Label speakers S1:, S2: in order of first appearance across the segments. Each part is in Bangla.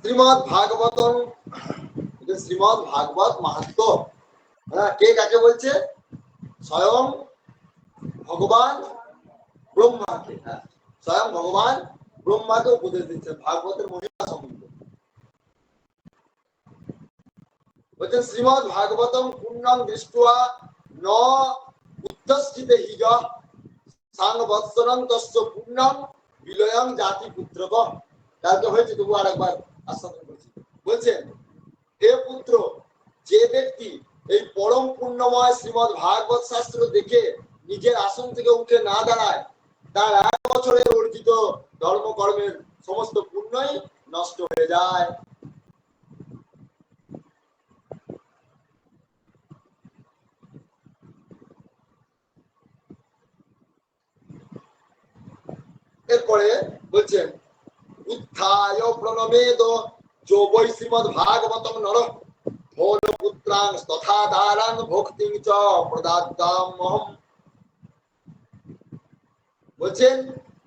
S1: শ্রীমদ ভাগবতম, শ্রীমদ ভাগবত মাহাত্ম্য, হ্যাঁ, কে কাকে বলছে? স্বয়ং ভগবান ব্রহ্মাকে, হ্যাঁ, স্বয়ং ভগবান ব্রহ্মাকে উপদেশ দিচ্ছে ভাগবতের মহিমা সম্বন্ধে। বলছেন শ্রীমদ ভাগবতম পূর্ণং দৃষ্টা ন উদ্ধস্থিতে হিজ সাংবৎসরং তস্য পূর্ণং বিলয়ং জাতি পুত্রক। কালকে হয়েছে, তবু আরেকবার আস্বাদন করছি। বলছেন, হে পুত্র, যে ব্যক্তি এই পরম পুণ্যময় শ্রীমদ ভাগবত শাস্ত্র দেখে নিজের আসন থেকে উঠে না দাঁড়ায়, তার 1 বছরের অর্জিত ধর্মকর্মের সমস্ত পুণ্যই নষ্ট হয়ে যায়। এরপরে বলছেন, উত্থায় প্রণমেদ যো বৈ শ্রীমদ ভাগবতম নর ধন পুত্রাং তথা দারাং ভক্তিং চ প্রদাদ্যামহম। বলছেন,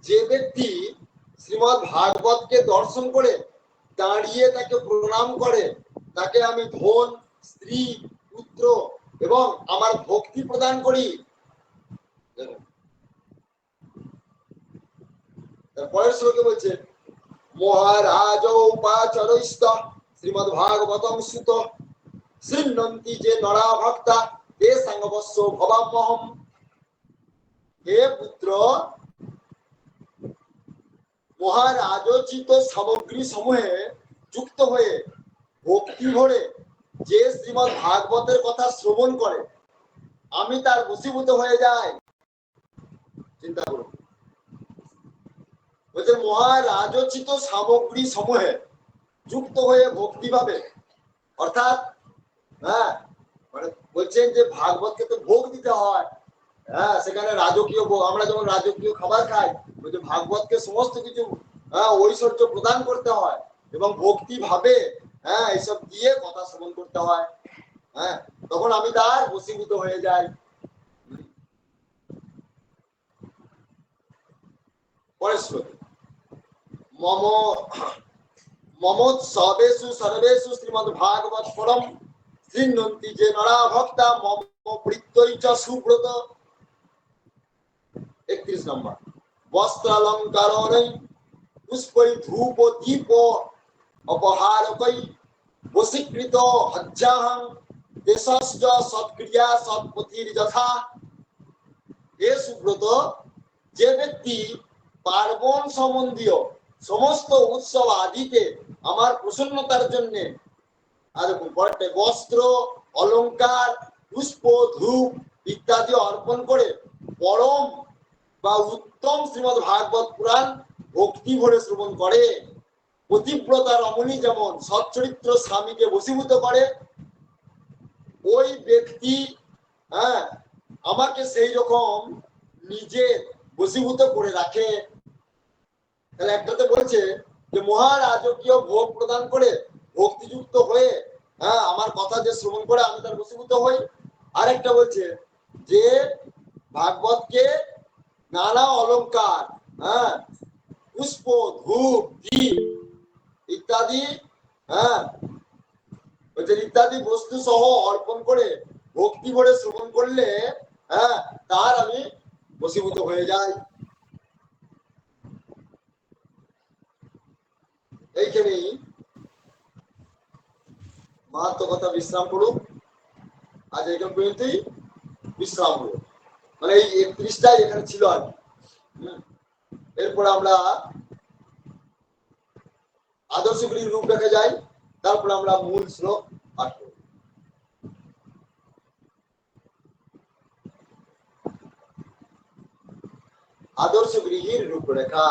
S1: যে ব্যক্তি শ্রীমদ ভাগবতকে দর্শন করে দাঁড়িয়ে তাকে প্রণাম করে, তাকে আমি ধন, স্ত্রী, পুত্র এবং আমার ভক্তি প্রদান করি। পরের শ্লোকে বলছে, মহারাজ উপাচরৈস্ত শ্রীমদ ভাগবতম সুত শৃণ্বন্তি যে নরা ভক্তা তে সাঙ্গবস্য ভবাম্যহম। হে পুত্র, মহারাজোচিত সামগ্রী সমূহে যুক্ত হয়ে ভক্তি ভরে যে শ্রীমদ ভাগবতের কথা শ্রবণ করে, আমি তার বশীভূত হয়ে যাই। চিন্তা করুন, বলছে মহারাজোচিত সামগ্রী সমূহে যুক্ত হয়ে ভক্তি ভাবে, অর্থাৎ হ্যাঁ, মানে বলছেন যে ভাগবতকে তো ভোগ দিতে হয়। হ্যাঁ, সেখানে রাজকীয় ভোগ, আমরা যেমন রাজকীয় খাবার খাই, বলছে ভাগবতকে সমস্ত কিছু ঐশ্বর্য প্রদান করতে হয় এবং ভক্তি ভাবে হ্যাঁ এইসব দিয়ে কথা শ্রবণ করতে হয়। হ্যাঁ, তখন আমি তার বশীভূত হয়ে যাই। পরের শ্লোকে, মম মমোৎসবেষু সর্বেষু শ্রীমদ ভাগবত পরম শৃণ্বন্তি যে নরা ভক্তা মম প্রীত্যৈ চ সুব্রত। 31 নম্বর, বস্ত্রালঙ্কারৈ পুষ্পৈ ধূপ দীপ অপহারকৈ বশীকৃত হজ্জাহং দেশস্য সৎক্রিয়া সৎপতির যথা। হে সুব্রত, যে ব্যক্তি পার্বণ সম্বন্ধীয় সমস্ত উৎসব আদিতে আমার প্রসন্নতার জন্য বস্ত্র, অলংকার, পুষ্প, ধূপ ইত্যাদি অর্পণ করে পরম বা উত্তম শ্রীমদ ভাগবত পুরাণ ভক্তি ভরে শ্রবণ করে, পতিব্রতা রমণী যেমন সচ্চরিত্র স্বামীকে বশীভূত করে, ওই ব্যক্তি হ্যাঁ আমাকে সেই রকম নিজে বশীভূত করে রাখে। তাহলে একটাতে বলছে যে মহারাজকীয় ভোগ প্রদান করে ভক্তিযুক্ত হয়ে হ্যাঁ আমার কথা যে শ্রবণ করে আমি তার বশীভূত হই। আরেকটা বলছে যে ভাগবতকে নানা অলংকার, হ্যাঁ পুষ্প, ধূপ, দীপ ইত্যাদি হ্যাঁ ইত্যাদি বস্তু সহ অর্পণ করে ভক্তি ভরে শ্রবণ করলে হ্যাঁ তার আমি বশীভূত হয়ে যাই। এইখানেই মাহাত্ম কথা বিশ্রাম করুক। আজ এইখান পর্যন্তই বিশ্রাম হলো, মানে এই 31টাই এখানে ছিল আর কি। এরপর আমরা আদর্শ গৃহীর রূপ দেখা যায়। তারপর আমরা মূল শ্লোক পাঠ করব। আদর্শ গৃহীর রূপরেখা।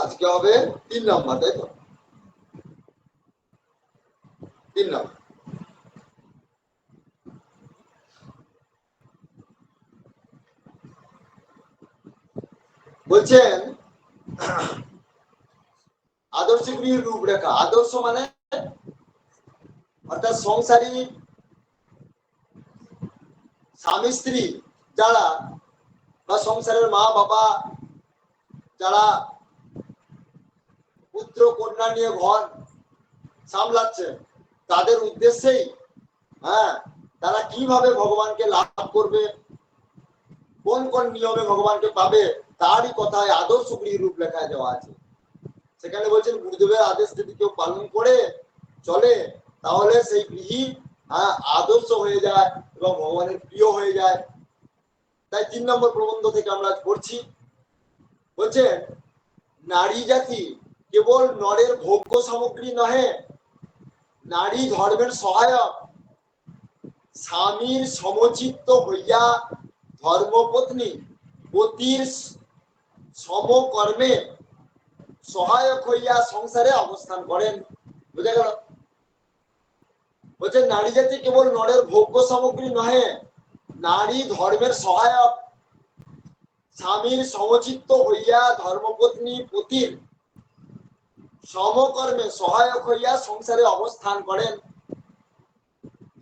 S1: আজকে হবে 3 নম্বর, তাই তো? 3 নম্বর বলছেন আদর্শ গৃহীর রূপরেখা। আদর্শ মানে অর্থাৎ সংসারী স্বামী স্ত্রী যারা বা সংসারের মা বাবা যারা পুত্র কন্যা নিয়ে ঘর সামলাচ্ছে, তাদের উদ্দেশ্যেই তারা কিভাবে ভগবানকে লাভ করবে, কোন কোন নিয়মে ভগবানকে পাবে, তারই কথায় আদর্শ গৃহীর রূপরেখায় দেওয়া আছে। সেখানে বলছেন গুরুদেবের আদেশ যদি কেউ পালন করে চলে, তাহলে সেই গৃহী আদর্শ হয়ে যায় এবং ভগবানের প্রিয় হয়ে যায়। তাই 3 নম্বর প্রবন্ধ থেকে আমরা পড়ছি। বলছেন নারী জাতি কেবল নরের ভোগ্য সামগ্রী নহে, নারী ধর্মের সহায়ক, স্বামীর সমচিত্ত হইয়া ধর্মপত্নী পতির সমকর্মে সহায়ক হইয়া সংসারে অবস্থান করেন। বুঝা গেল? বলছে নারী জাতি কেবল নরের ভোগ্য সামগ্রী নহে, নারী ধর্মের সহায়ক, স্বামীর সমচিত্ত হইয়া ধর্মপত্নী পতির সমকর্মে সহায়ক হইয়া সংসারে অবস্থান করেন।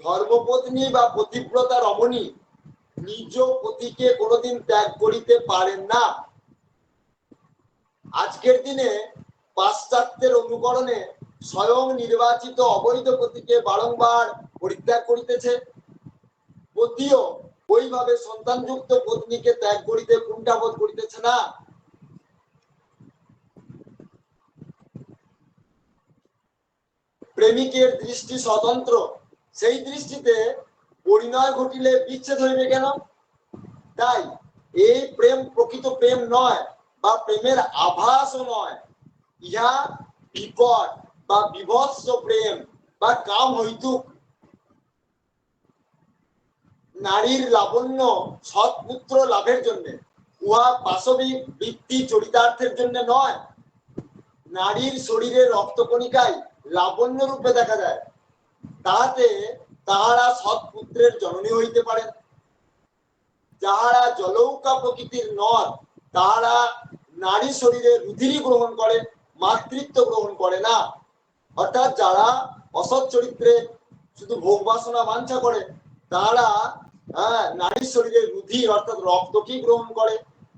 S1: ধর্মপত্নী বা পতিব্রতা রমণী নিজ পতিকে কোনোদিন ত্যাগ করিতে পারেন না। আজকের দিনে পাশ্চাত্যের অনুকরণে স্বয়ং নির্বাচিত অবৈধ পতিকে বারংবার পরিত্যাগ করিতেছে। পতিও ওইভাবে সন্তানযুক্ত পত্নীকে ত্যাগ করিতে কুণ্ঠাবোধ করিতেছে না। প্রেমিকের দৃষ্টি স্বতন্ত্র, সেই দৃষ্টিতে পরিণয় ঘটিলে বিচ্ছেদ হইবে কেন? তাই এই প্রেম প্রকৃত প্রেম নয় বা প্রেমের আভাসও নয়, ইহা বিকট বা বিভৎস প্রেম বা কাম হইতুক। নারীর লাবণ্য সৎপুত্র লাভের জন্য, উহা পাশবিক বৃত্তি চরিতার্থের জন্য নয়। নারীর শরীরে রক্তকণিকায় লাবণ্য রূপে দেখা যায়, তাহাতে তাহারা সৎপুত্রের জননী হইতে পারেন। যাহারা জলৌকা প্রকৃতির নর, তাহারা নারী শরীরে রুধিরি গ্রহণ করে, মাতৃত্ব গ্রহণ করে না। অর্থাৎ যারা অসৎ চরিত্রে শুধু ভোগ বাসনা বাঞ্ছা করে, তারা নারী শরীরে রুধির অর্থাৎ রক্তকেই গ্রহণ করে,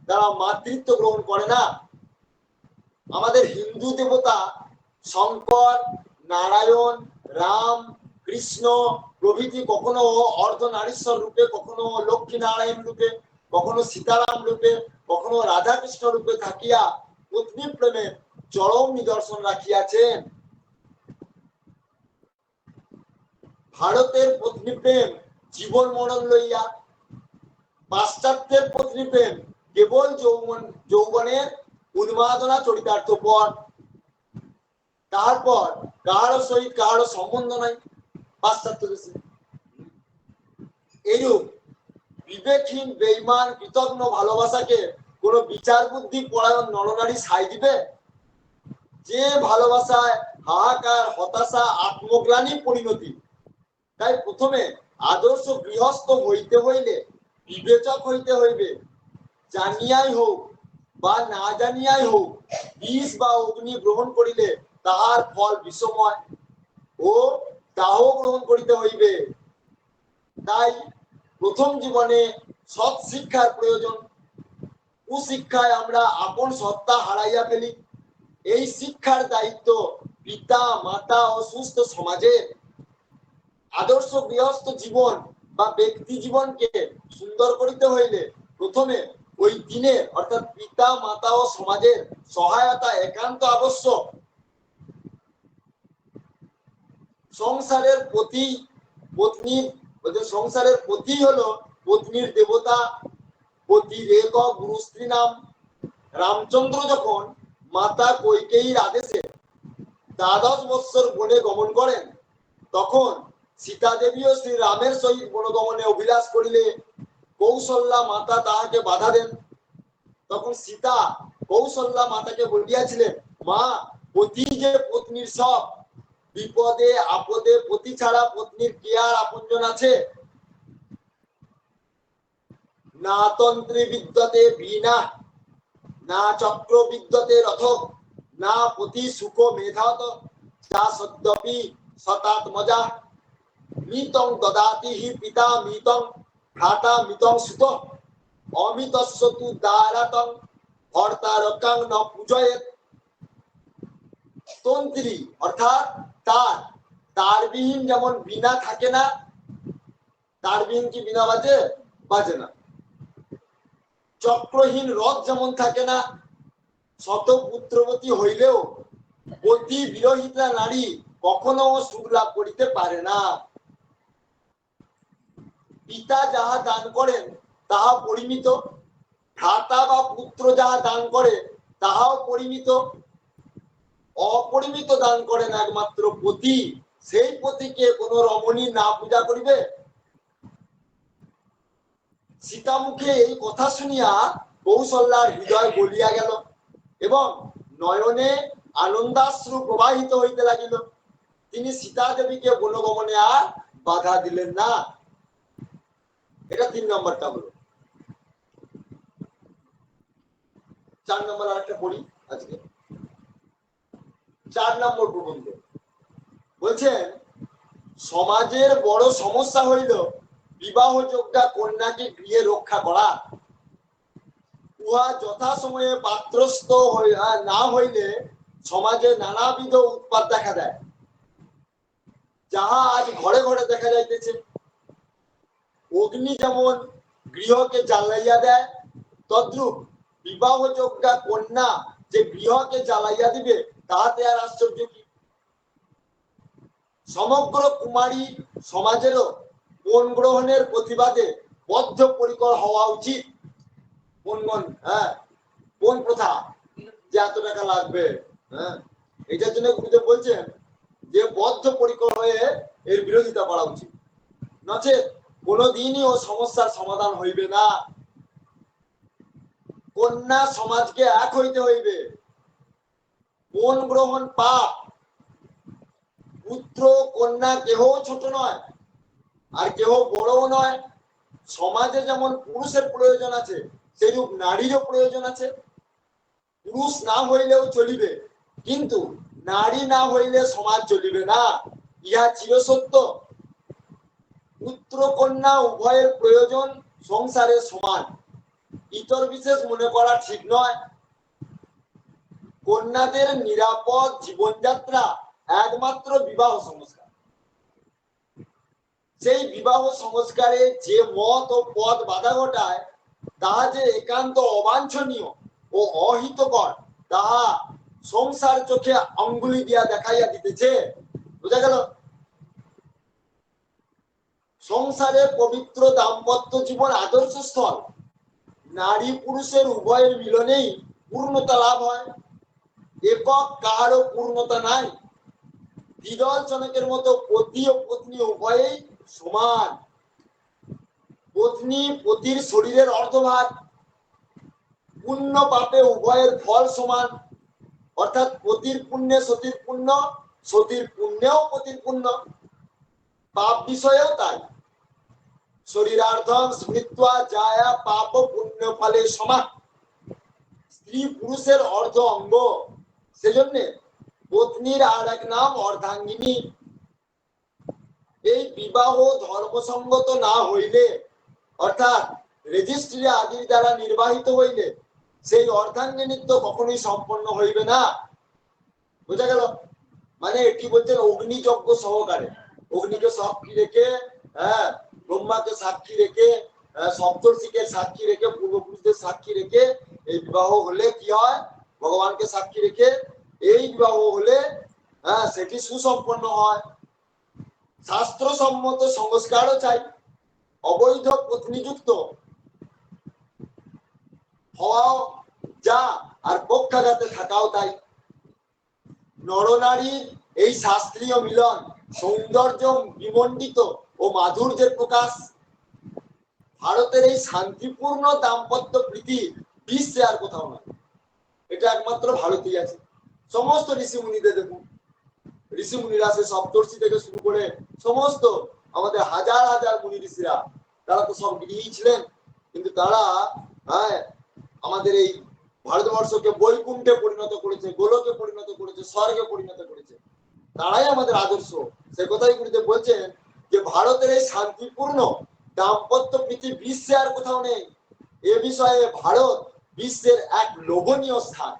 S1: তারা মাতৃত্ব গ্রহণ করে না। আমাদের হিন্দু দেবতা শঙ্কর, নারায়ণ, রাম, কৃষ্ণ প্রভৃতি কখনো অর্ধনারীশ্বর রূপে, কখনো লক্ষ্মী নারায়ণ রূপে, কখনো সীতারাম রূপে, কখনো রাধাকৃষ্ণ রূপে থাকিয়া পত্নী প্রেমের চরম নিদর্শন রাখিয়াছেন। ভারতের পত্নী প্রেম জীবন মরণ লইয়া, পাশ্চাত্যের পত্নী প্রেম কেবল যৌবনের উন্মাদনা চরিতার্থ পর, তারপর কাহারো সহিত কাহারো সম্বন্ধ নাই পাশ্চাত্য দেশে। এইরূপ বিবেকহীন বেঈমান কৃতজ্ঞ ভালোবাসাকে কোন বিচার বুদ্ধি পরায়ণ নরনারী সাই দিবে? যে ভালোবাসায় হাহাকার, হতাশা, আত্মগ্লানি পরিণতি। তাই প্রথমে আদর্শ গৃহস্থ হইতে হইলে বিবেচক হইতে হইবে। জানিয়াই হোক বা না জানিয়াই হোক, বিষ বা অগ্নি গ্রহণ করিলে তাহার ফল বিষময় ও দাহ গ্রহণ করিতে হইবে। তাই প্রথম জীবনে সৎ শিক্ষার প্রয়োজন। কুশিক্ষায় আমরা আপন সত্তা হারাইয়া ফেলি। এই শিক্ষার দায়িত্ব পিতা, মাতা ও সুস্থ সমাজের। আদর্শ গৃহস্থ জীবন বা ব্যক্তি জীবনকে সুন্দর করিতে হইলে প্রথমে ওই দিনের অর্থাৎ পিতা, মাতা ও সমাজের সহায়তা একান্ত আবশ্যক। সংসারের প্রতি পত্নীর সংসারের প্রতি হলো পত্নীর দেবতা, পতিরেক গুরুস্ত্রী নাম। রামচন্দ্র যখন মাতা কৈকেয়ীর আদেশে 12 বৎসর বনে গমন করেন, তখন সীতা দেবীও শ্রী রামের সহিত বনগমনে অভিলাষ করিলে কৌশল্যা মাতা তাহাকে বাধা দেন। তখন সীতা কৌশল্যা মাতাকে বলিয়াছিলেন, মা, পতি যে পত্নীর সব, বিপদে আপদে পতি ছাড়া পত্নীর কি আর আপনজন আছে? না তন্ত্রী বিদ্যতে বীণা, না চক্র বিদ্যতে রথক, না পতি সুখ মেধাত, যা সদ্যপি সতাত্মজা। মৃতং দদাতি হি পিতা মৃতং, ভ্রাতা মৃতং সুত, অমিতস্য তু দারাতং ভর্তারকাং ন পূজয়েৎ। তন্ত্রী অর্থাৎ তারবিহীন যেমন বীণা থাকে না, তারবিহীন কি বীণা বাজে? বাজে না। চক্রহীন রথ যেমন থাকে না, শত পুত্রবতী হইলেও পতি বিরহিতা নারী কখনো সুখ লাভ করিতে পারে না। পিতা যাহা দান করেন তাহা পরিমিত, ভ্রাতা বা পুত্র যাহা দান করে তাহাও পরিমিত। অপরিমিত দান করেন একমাত্র পতি। সেই পতিকে কোন রমণী না পূজা করিবে? সীতা মুখে এই কথা শুনিয়া কৌশল্যার হৃদয় গলিয়া গেল এবং নয়নে আনন্দাশ্রু প্রবাহিত হইতে লাগিল। তিনি সীতা দেবীকে বনগমনে আর বাধা দিলেন না। এটা 3 নম্বরটা হলো। 4 নম্বর আরেকটা পড়ি আজকে। 4 নম্বর প্রবন্ধ বলছেন, সমাজের বড় সমস্যা হইল বিবাহযোগ্যা কন্যাকে গৃহে রক্ষা করা। উহা যথাসময়ে পাত্রস্থ না হইলে সমাজে নানাবিধ উৎপাত দেখা দেয়, যাহা আজ ঘরে ঘরে দেখা যাইতেছে। অগ্নি যেমন গৃহকে জ্বালাইয়া দেয়, তদ্রূপ বিবাহযোগ্যা কন্যা যে গৃহকে জ্বালাইয়া দিবে তাহাতে আর আশ্চর্য কি? সমগ্র কুমারী সমাজেরও কোন গ্রহণের প্রতিবাদে বদ্ধপরিকর হওয়া উচিত। কোন প্রথা যে এত টাকা লাগবে, এটার জন্য গুরুদেব বলছেন যে বদ্ধপরিকর হয়ে এর বিরোধিতা করা উচিত, নচেৎ কোনদিনই ও সমস্যার সমাধান হইবে না। কন্যা সমাজকে এক হইতে হইবে। কোন গ্রহণ পাপ। পুত্র কন্যা কেহ ছোট নয় আর কেহ বড়ও নয়। সমাজে যেমন পুরুষের প্রয়োজন আছে, সেরূপ নারীরও প্রয়োজন আছে। পুরুষ না হইলেও চলিবে, কিন্তু নারী না হইলে সমাজ চলিবে না, ইহা চিরসত্য। পুত্র কন্যা উভয়ের প্রয়োজন সংসারে সমান, ইতর বিশেষ মনে করা ঠিক নয়। কন্যাদের নিরাপদ জীবনযাত্রা একমাত্র বিবাহ সংস্কার। সেই বিবাহ সংস্কারে যে মত ও পদ বাধা ঘটায়, তাহা যে একান্ত অবাঞ্ছনীয় ও অহিতকর, তাহা সংসার চোখে অঙ্গুলি দিয়া দেখাইয়া দিতেছে। বুঝা গেল? সংসারে পবিত্র দাম্পত্য জীবন আদর্শ স্থল। নারী পুরুষের উভয়ের মিলনেই পূর্ণতা লাভ হয়। একক কাহারও পূর্ণতা নাই। দ্বিদল জনকের মতো পতি ও পত্নী উভয়েই সমান। পত্নী পতির শরীরের অর্ধভাগ। পুণ্য পাপে উভয়ের ফল সমান, অর্থাৎ পতির পুণ্যে সতীর পুণ্য, সতীর পুণ্যেও পতির পুণ্য। পাপ বিষয়েও তাই। শরীরার্ধং স্মৃত্বা জায়া পাপ পুণ্য ফলে সমান। স্ত্রী পুরুষের অর্ধ অঙ্গ, সেজন্য পত্নীর আর এক নাম অর্ধাঙ্গিনী। এই বিবাহ ধর্মসঙ্গত না হইলে, অর্থাৎ রেজিস্ট্রি আদির দ্বারা নির্বাহিত হইলে, সেই অর্ধাঙ্গিনীত্ব কখনোই সম্পন্ন হইবে না। বুঝা গেল? মানে এটি বলছেন অগ্নিযজ্ঞ সহকারে, অগ্নিকে সাক্ষী রেখে, ব্রহ্মাকে সাক্ষী রেখে, সপ্তর্ষিকে সাক্ষী রেখে, পূর্বপুরুষদের সাক্ষী রেখে এই বিবাহ হলে কি হয়? ভগবানকে সাক্ষী রেখে এই বিবাহ হলে সেটি সুসম্পন্ন হয়। শাস্ত্রসম্মত সংস্কারও চাই। অবৈধ পত্নীযুক্ত হওয়াও যা, আর পক্ষাঘাতে থাকাও তাই। নরনারীর এই শাস্ত্রীয় মিলন সৌন্দর্য বিমণ্ডিত ও মাধুর্যের প্রকাশ। ভারতের এই শান্তিপূর্ণ দাম্পত্য প্রীতি বিশ্বে আর কোথাও নয়, এটা একমাত্র ভারতেই আছে। সমস্ত ঋষি মুনিদের দেখুন, ঋষি মুনিরা সে সপ্তর্ষি থেকে শুরু করে সমস্ত আমাদের হাজার হাজার মুনি ঋষিরা, তারা তো সব গৃহী ছিলেন, কিন্তু তারা আমাদের এই ভারতবর্ষকে বৈকুণ্ঠে পরিণত করেছে, গোলকে পরিণত করেছে, স্বর্গে পরিণত করেছে। তারাই আমাদের আদর্শ। সে কথাই গুরুদেব বলছেন যে ভারতের এই শান্তিপূর্ণ দাম্পত্য প্রীতি বিশ্বে আর কোথাও নেই। এ বিষয়ে ভারত বিশ্বের এক লোভনীয় স্থান।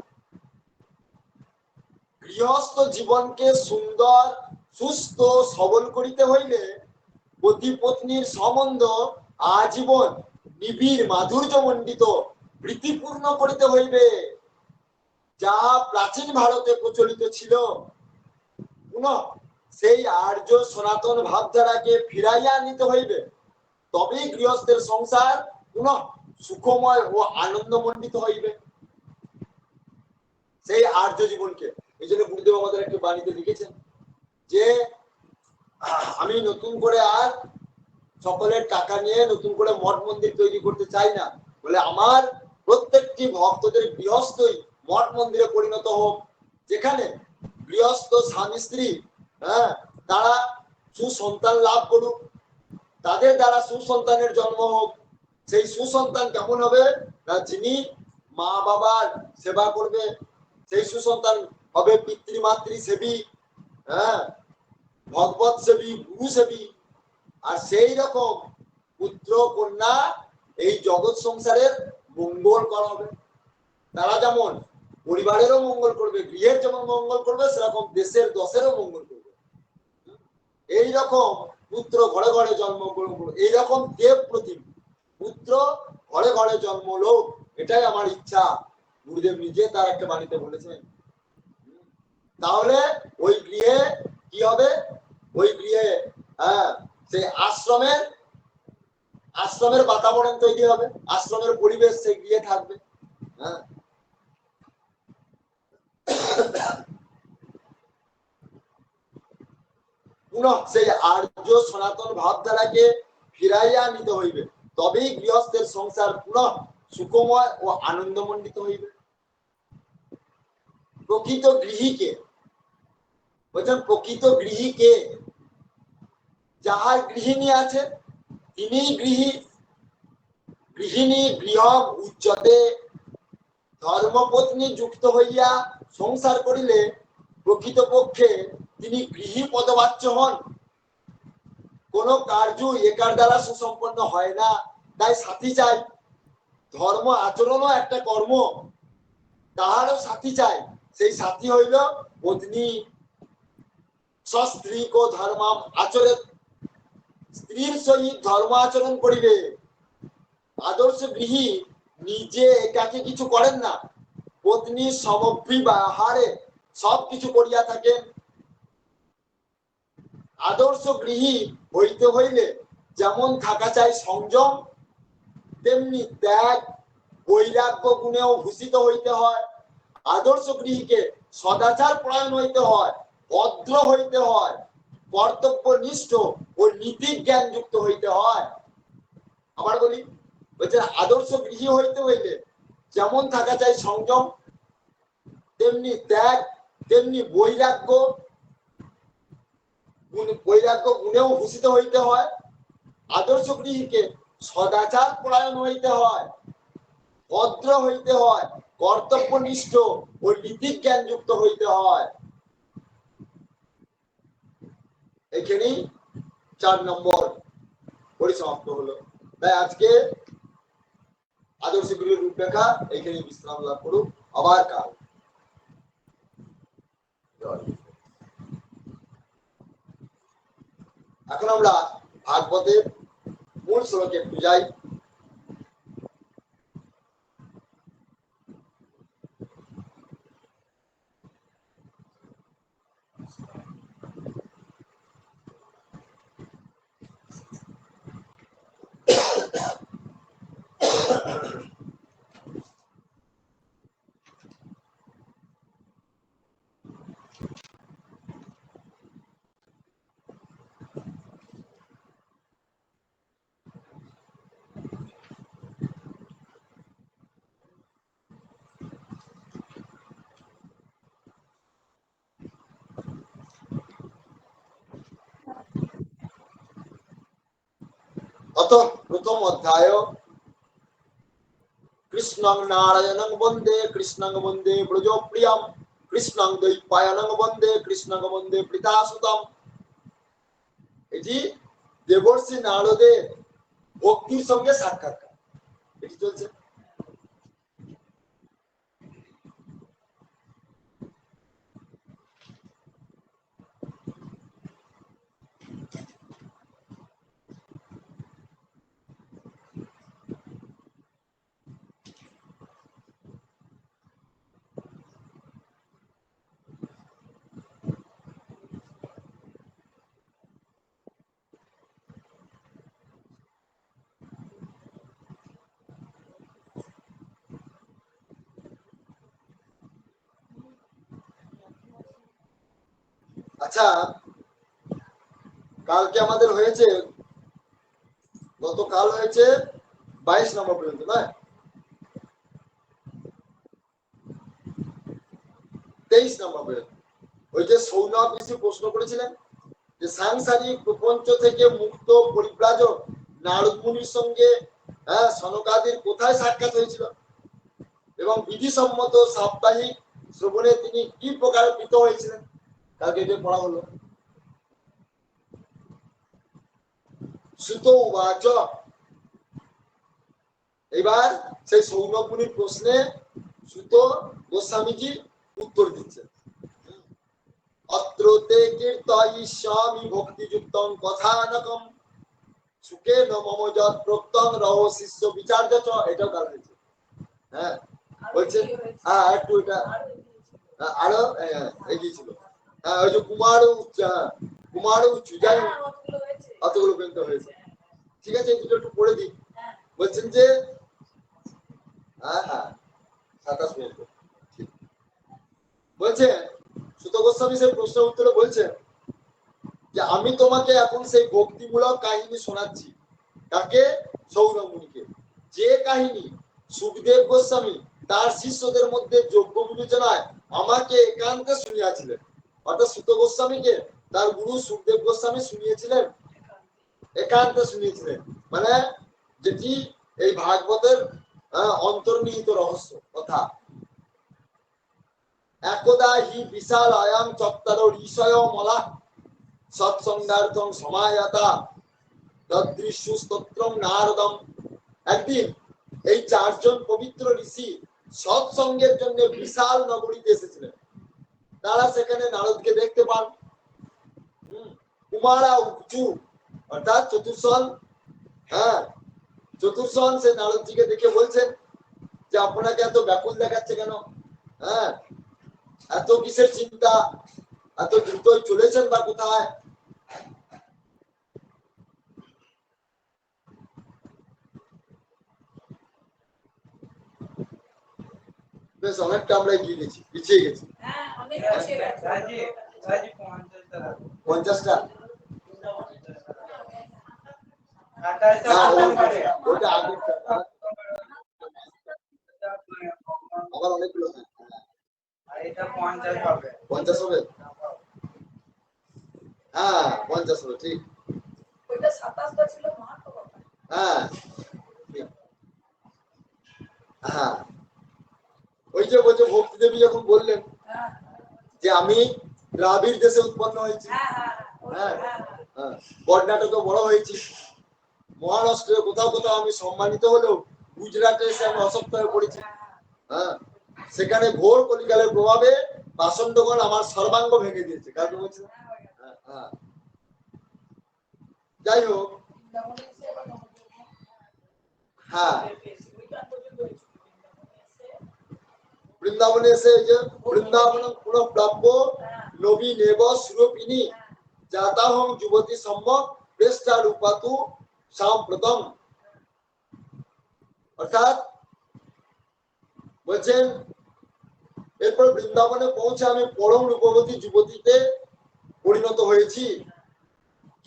S1: গৃহস্থ জীবনকে সুন্দর, সুস্থ, সবল করিতে হইলে পতি পত্নীর সম্বন্ধ আজীবন নিবিড় মাধুর্যমণ্ডিত প্রীতিপূর্ণ করিতে হইবে। যা প্রাচীন ভারতে প্রচলিত ছিল, পুনঃ সেই আর্য সনাতন ভাবধারাকে ফিরাইয়া নিতে হইবে। তবেই গৃহস্থের সংসার পুনঃ সুখময় ও আনন্দমণ্ডিত হইবে। সেই আর্য জীবনকে, এই জন্য গুরুদেব আমাদের একটি বাণীতে লিখেছেন যে আমি নতুন করে আর সকলের টাকা নিয়ে নতুন করে মঠ মন্দির তৈরি করতে চাই না, বলে আমার প্রত্যেকটি ভক্তদের গৃহস্থই মঠ মন্দিরে পরিণত হোক, যেখানে গৃহস্থ স্বামী স্ত্রী তারা সুসন্তান লাভ করুক, তাদের দ্বারা সুসন্তানের জন্ম হোক। সেই সুসন্তান কেমন হবে না, যিনি মা বাবার সেবা করবে, সেই সুসন্তান হবে পিতৃমাতৃ সেবী, ভগবত সেবী, গুরু সেবী। আর সেই রকম পুত্র কন্যা এই জগৎ সংসারের মঙ্গল করাবে। তারা যেমন পরিবারেরও মঙ্গল করবে, গৃহের যেমন মঙ্গল করবে, সেরকম দেশের দশেরও মঙ্গল করবে। এইরকম পুত্র ঘরে ঘরে জন্ম করবো, এইরকম দেব প্রতিম পুত্র ঘরে ঘরে জন্ম লোক, এটাই আমার ইচ্ছা। গুরুদেব নিজে তার একটা বাণীতে বলেছেন। তাহলে ওই গৃহে কি হবে, ওই গৃহে সেই আশ্রমের বাতাবরণ তৈরি হবে, আশ্রমের পরিবেশ সেই গৃহে থাকবে। পুনঃ সেই আর্য সনাতন ভাবধারাকে ফিরাইয়া নিতে হইবে, তবেই গৃহস্থের সংসার পুনঃ সুখময় ও আনন্দমণ্ডিত হইবে। প্রকৃত গৃহীকে বলছেন, প্রকৃত গৃহীকে, যাহার গৃহিণী আছে তিনিই গৃহী। গৃহিণী গৃহম উচ্চতে, ধর্মপত্নী যুক্ত হইয়া সংসার করিলে প্রকৃতপক্ষে তিনি গৃহী পদবাচ্য হন। কোন কার্য একার দ্বারা সুসম্পন্ন হয় না, তাই সাথী চাই। ধর্ম আচরণও একটা কর্ম, তাহারও সাথী চাই। সেই সাথী হইল পত্নী। স্ত্রী কো ধর্মাম আচরে, স্ত্রীর সহিত ধর্ম আচরণ করিবে। আদর্শ গৃহী নিজে একাকে কিছু করেন না, পত্নী সমভিব্যাহারে সবকিছু করিয়া থাকেন। আদর্শ গৃহী হইতে হইলে যেমন থাকা চাই সংযম, তেমনি ত্যাগ বৈরাগ্য গুণেও ভূষিত হইতে হয়। আদর্শ গৃহীকে সদাচার পরায়ণ হইতে হয়, ভদ্র হইতে হয়, কর্তব্যনিষ্ঠ ও নীতি জ্ঞান যুক্ত হইতে হয়। আবার বলি, বলছেন আদর্শ গৃহী হইতে হইলে যেমন থাকা চাই সংযম, তেমনি ত্যাগ, তেমনি বৈরাগ্য গুণেও ভূষিত হইতে হয়। আদর্শ গৃহীকে সদাচার পরায়ণ হইতে হয়, ভদ্র হইতে হয়, কর্তব্যনিষ্ঠ ও নীতি জ্ঞান যুক্ত হইতে হয়। এখানেই 4 নম্বর পরিসমাপ্ত হলো। তাই আজকে আদর্শ গৃহের রূপরেখা এখানে বিশ্রাম লাভ করুক, আবার কাল। এখন আমরা ভাগবতের মূল শ্লোকে যাই। अथ प्रथम अध्याय कृष्णं नारायणं वन्दे ब्रजप्रियं कृष्णं द्वैपायनं वन्दे कृष्णं वन्दे पितासुतम्। এটি দেবর্ষি নারদের ভক্তির সঙ্গে সাক্ষাৎকার এটি চলছে। আচ্ছা, কালকে আমাদের হয়েছে, গতকাল হয়েছে 22 নম্বর পর্যন্ত, নয় 23 নম্বর পর্যন্ত। ওই যে সৌনক ঋষি প্রশ্ন করেছিলেন যে সাংসারিক প্রপঞ্চ থেকে মুক্ত পরিব্রাজক নারদ মুনির সঙ্গে সনকাদির কোথায় সাক্ষাৎ হয়েছিল এবং বিধিসম্মত সাপ্তাহিক শ্রবণে তিনি কি প্রকার প্রীত হয়েছিলেন, কালকে এটা পড়া হলো। সুত উবাচ, এবার সেই সৌনক মুনির প্রশ্নে সুত গোস্বামীজি উত্তর দিচ্ছেন। অত্রতে কীর্তয়িষ্যামি ভক্তিযুক্তং কথানকম সুখেন মম যৎ প্রক্তং রহ শিষ্য বিচার্য চ। এটাও কাল হয়েছে। হ্যাঁ বলছে, হ্যাঁ একটু এটা আরো এগিয়ে ছিল। হ্যাঁ ওই যে কুমার উচ্চ যাই অতগুলো পর্যন্ত হয়েছে। ঠিক আছে, এই দুটো একটু পড়ে দিই। বলছেন যে হ্যাঁ 27 মিনিট বলছে সুত গোস্বামী সেই প্রশ্নের উত্তরে বলছেন যে আমি তোমাকে এখন সেই ভক্তিমূলক কাহিনী শোনাচ্ছি। তাকে সৌনক মুনিকে, যে কাহিনী সুখদেব গোস্বামী তার শিষ্যদের মধ্যে যোগ্য বিবেচনায় আমাকে একান্তে শুনিয়েছিলেন। অর্থাৎ সুত গোস্বামীকে তার গুরু সুখদেব গোস্বামী শুনিয়েছিলেন, একান্তে শুনিয়েছিলেন, মানে যেটি এই ভাগবতের অন্তর্নিহিত রহস্য কথা। একদা হি বিশাল আয়াম চত্বর ঋষয় মলা সৎসঙ্গার্থম সমায়াতা তদৃশ্যু স্তোত্রম নারদম। একদিন এই 4 জন পবিত্র ঋষি সৎসঙ্গের জন্য বিশাল নগরীতে এসেছিলেন। তারা সেখানে নারদকে দেখতে পান। কুমারা উচ্চু অর্থাৎ চতুর্শন, চতুর্শন সে নারদজিকে দেখে বলছেন যে আপনাকে এত ব্যাকুল দেখাচ্ছে কেন, এত কিসের চিন্তা, এত দ্রুত চলেছেন বা কোথায়? বেশ অনেকটা আমরা এগিয়ে গেছি, পিছিয়ে গেছি। 50টা ওটা আগে আবার অনেকগুলো, এটা 50 হবে, 50 হবে, হ্যাঁ 50 হবে, ঠিক। ওইটা 27টা ছিল মাত্র, হ্যাঁ ওই যে বলছে ভক্তি দেবী যখন বললেন যে আমি দ্রাবিড় দেশে উৎপন্ন হয়েছি, বর্ণাটা তো বড় হয়েছি, মহারাষ্ট্রে কোথাও কোথাও আমি সম্মানিত হলেও গুজরাটে এসে আমি অসক্ত হয়ে পড়েছি। সেখানে ঘোর কলিকালের প্রভাবে পাষণ্ডগণ আমার সর্বাঙ্গ ভেঙে দিয়েছে। কাকে বলছে? যাই হোক, হ্যাঁ বৃন্দাবনে এসে যে বৃন্দাবন পুনঃপ্রাপ্য নবীনেব সুরপিনী জাতাহং যুবতী সম্যক প্রেষ্টা রূপাতু সাম্প্রতম। অর্থাৎ বলছেন এরপর বৃন্দাবনে পৌঁছে আমি পরম রূপবতী যুবতীতে পরিণত হয়েছি,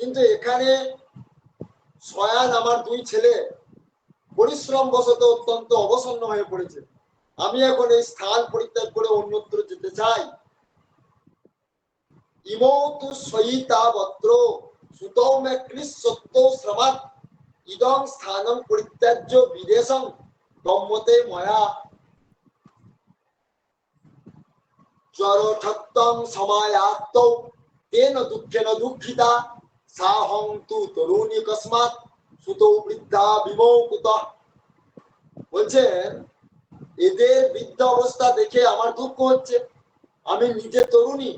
S1: কিন্তু এখানে শয়ান আমার 2 ছেলে পরিশ্রম বশত অত্যন্ত অবসন্ন হয়ে পড়েছে। আমি এখন এই স্থান পরিত্যাগ করে অন্যত্র যেতে চাই। ইমৌতু সহিতাবত্র সুতৌ মে কৃষ্ণত্ব শ্রমাৎ ইদং স্থানং পরিত্যাজ্য বিদেশং গম্যতে ময়া জড়ঠত্তং সমায়াত্তৌ তেন দুঃখেন দুঃখিতা সাহং তু তরুণী কস্মাৎ সুতৌ বৃদ্ধা বিমৌকুতঃ। বলছেন এদের বৃদ্ধ অবস্থা দেখে আমার দুঃখ হচ্ছে। আমি নিজে তরুণী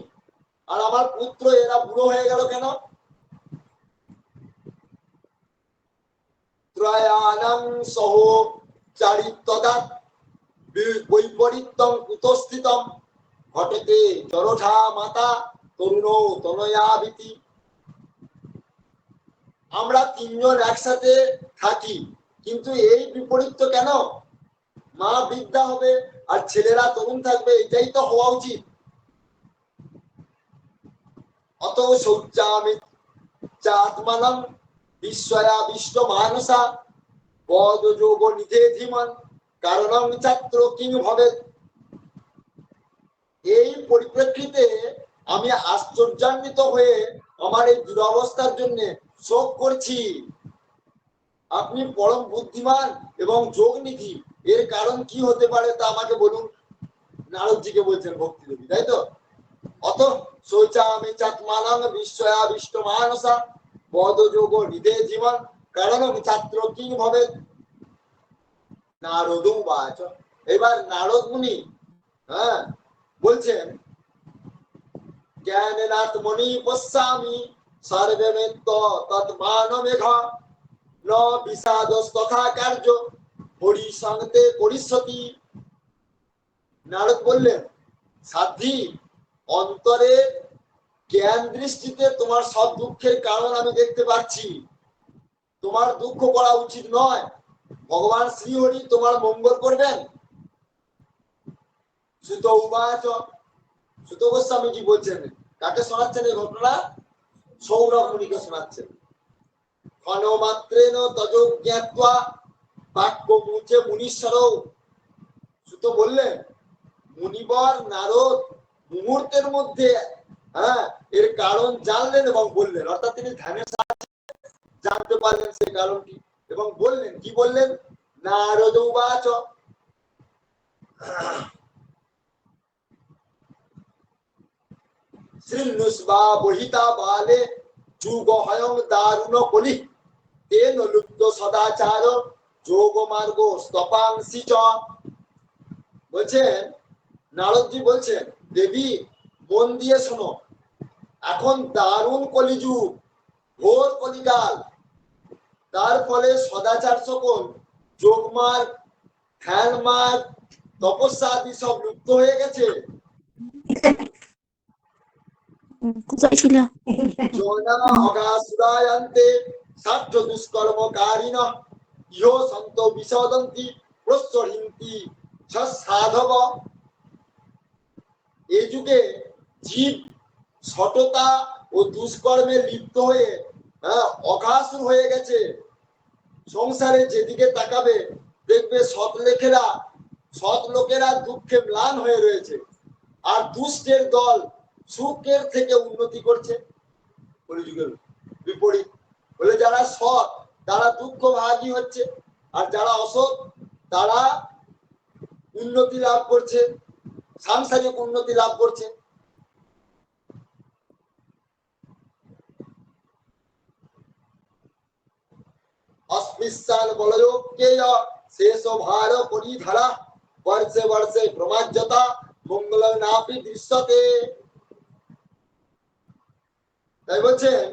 S1: আর আমার পুত্র এরা বুড়ো হয়ে গেল কেন? ত্রয়াণং সহ চারিত্তদাৎ বৈপরীত্যং কুতস্থিতম ঘটতে জড়ঠা মাতা তরুণৌ তনয়াবিতি। আমরা তিনজন একসাথে থাকি, কিন্তু এই বিপরীত কেন? মা বৃদ্ধা হবে আর ছেলেরা তরুণ থাকবে, এটাই তো হওয়া উচিত। অত শৌচামি চাত্মানং বিশ্বয়া বিষ্ট মানসা বদ যোগ নিধে ধীমান কারণং ছাত্র কিং ভবে। এই পরিপ্রেক্ষিতে আমি আশ্চর্যান্বিত হয়ে আমার এই দুরবস্থার জন্য শোক করছি। আপনি পরম বুদ্ধিমান এবং যোগনিধি, এর কারণ কি হতে পারে তা আমাকে বলুন। নারদজিকে বলছেন ভক্তি দেবী, তাই তো? অত শৌচামি চাত্মানং বিশ্বয়া বিষ্ট মানসা বদ যোগ নিধে জীবন কারণং ছাত্র কিং ভবে। নারদ বাচ। এবার নারদ মুনি বলছেন জ্ঞানাত্মনি পশ্যামি সর্বমেত্য তৎমানমেঘা ন বিষাদস্তথা কার্য পরিসংতে পরিষ্যতি। নারদ বললেন, সাধ্বী, অন্তরে জ্ঞান দৃষ্টিতে তোমার সব দুঃখের কারণ আমি দেখতে পাচ্ছি। তোমার দুঃখ করা উচিত নয়। ভগবান শ্রীহরি তোমার মঙ্গল করবেন। সুত উবাচ। সুত গোস্বামী কি বলছেন? কাকে শোনাচ্ছেন এই ঘটনা? সৌরভ মুনিকে শোনাচ্ছেন। ক্ষণমাত্রেণ তজো জ্ঞাত্বা বাক্য মুচে মুনীশ্বরও। সুত বললেন, মুনিবর নারদ মুহূর্তের মধ্যে এর কারণ জানলেন এবং বললেন, অর্থাৎ তিনি ধ্যানের সাহায্যে জানতে পারলেন সেই কারণটি এবং বললেন। কি বললেন? নারদ উবাচ। শ্রীনুষ্বা বহিতা বালে যুগহয়ং দারুণ কলি তেন লুপ্ত সদাচার যোগ মার্গ স্তপাংসি চ। বলছেন, নারদজি বলছেন, দেবী মন দিয়ে শোনো, এখন দারুণ কলিযুগ, ঘোর কলিকাল। তার ফলে সদাচার সকল, যোগমার্গ, ধ্যান মার্গ, তপস্যা আদি সব লুপ্ত হয়ে গেছে।
S2: কোথায় ছিল?
S1: জনা অগাসুরায়ন্তে সাধ্য দুষ্কর্মকারিণঃ ইহ সন্ত বিশদন্তি প্রশ্চরিন্তি সাধব। এই যুগে জীব সততা ও দুষ্কর্মে লিপ্ত হয়ে অঘাসুর হয়ে গেছে। সংসারে যেদিকে তাকাবে দেখবে সৎ লোকেরা দুঃখে ম্লান হয়ে রয়েছে, আর দুষ্টের দল সুখের থেকে উন্নতি করছে। কলিযুগের বিপরীত বলে, যারা সৎ তারা দুঃখ ভাগী হচ্ছে, আর যারা অসৎ তারা উন্নতি লাভ করছে, সাংসারিক উন্নতি লাভ করছে। অস্পৃশ্যান বলয়োগ্যেয় শেষ ভার পরিধারা বর্ষে বর্ষে প্রমাজ্যতা মঙ্গল নাপি দৃশ্যতে। তাই বলছেন,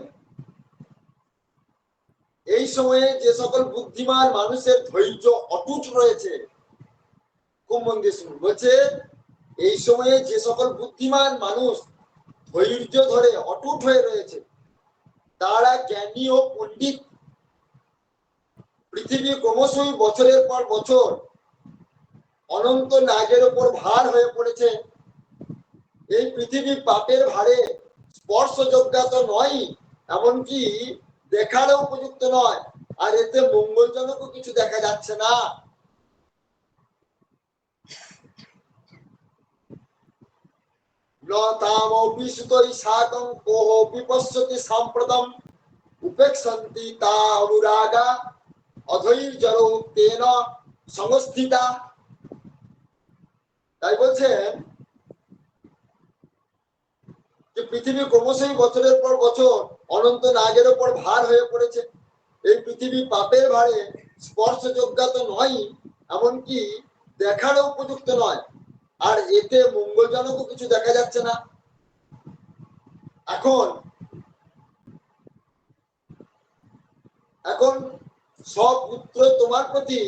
S1: এই সময়ে যে সকল বুদ্ধিমান মানুষের ধৈর্য অটুট রয়েছে, খুব মন দিয়ে শুনুন। বলছে, এই সময়ে যে সকল বুদ্ধিমান মানুষ ধৈর্য ধরে অটুট হয়ে রয়েছে, তারা জ্ঞানী ও পণ্ডিত। পৃথিবী ক্রমশই বছরের পর বছর অনন্ত নাগের উপর ভার হয়ে পড়েছে। এই পৃথিবী পাপের ভারে স্পর্শযোগ্য তো নয়, এমনকি দেখারও উপযুক্ত নয়, আর এতে মঙ্গলজনকও কিছু দেখা যাচ্ছে না। লতামপি সুতরি সাকং কোহপি পশ্যতি সাম্প্রতম উপেক্ষন্তি তা অনুরাগা অধৈর্যর তেন সংস্থিতা। তাই বলছেন যে পৃথিবী ক্রমশই বছরের পর বছর অনন্ত নাগের ওপর ভার হয়ে পড়েছে। এই পৃথিবী পাপের ভারে স্পর্শযোগ্য তো নয়, এমনকি দেখারও উপযুক্ত নয়, আর এতে মঙ্গলজনকও কিছু দেখা যাচ্ছে না। এখন এখন সব পুত্র তোমার প্রতি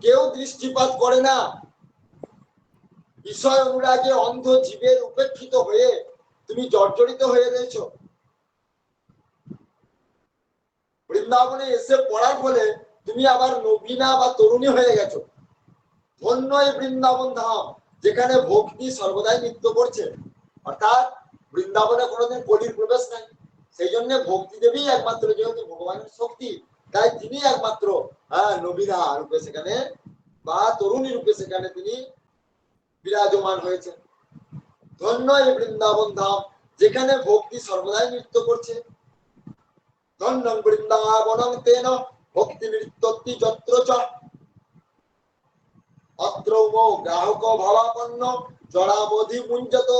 S1: কেউ দৃষ্টিপাত করে না। বিষয় অনুরাগে অন্ধ জীবের উপেক্ষিত হয়ে তুমি জর্জরিত হয়ে রয়েছ। বৃন্দাবনে এসে পড়ার ফলে তুমি আবার নবীনা বা তরুণী হয়ে গেছো। ধন্য এই বৃন্দাবন ধাম, যেখানে ভক্তি সর্বদাই নৃত্য করছে। অর্থাৎ বৃন্দাবনে কোনোদিন কলির প্রবেশ নাই। সেই জন্য ভক্তি দেবী একমাত্র, যেহেতু ভগবানের শক্তি, তাই তিনি একমাত্র নবীনা রূপে সেখানে বা তরুণী রূপে সেখানে তিনি বিরাজমান হয়েছে। ধন্য এই বৃন্দাবন ধাম, যেখানে ভক্তি সর্বদাই নৃত্য করছে। ধন্য বৃন্দাবনং তেন ভক্তি নৃত্যতি যত্র চ অত্রৌমো গ্রাহক ভাবাপন্ন জড়াবধি মুঞ্জত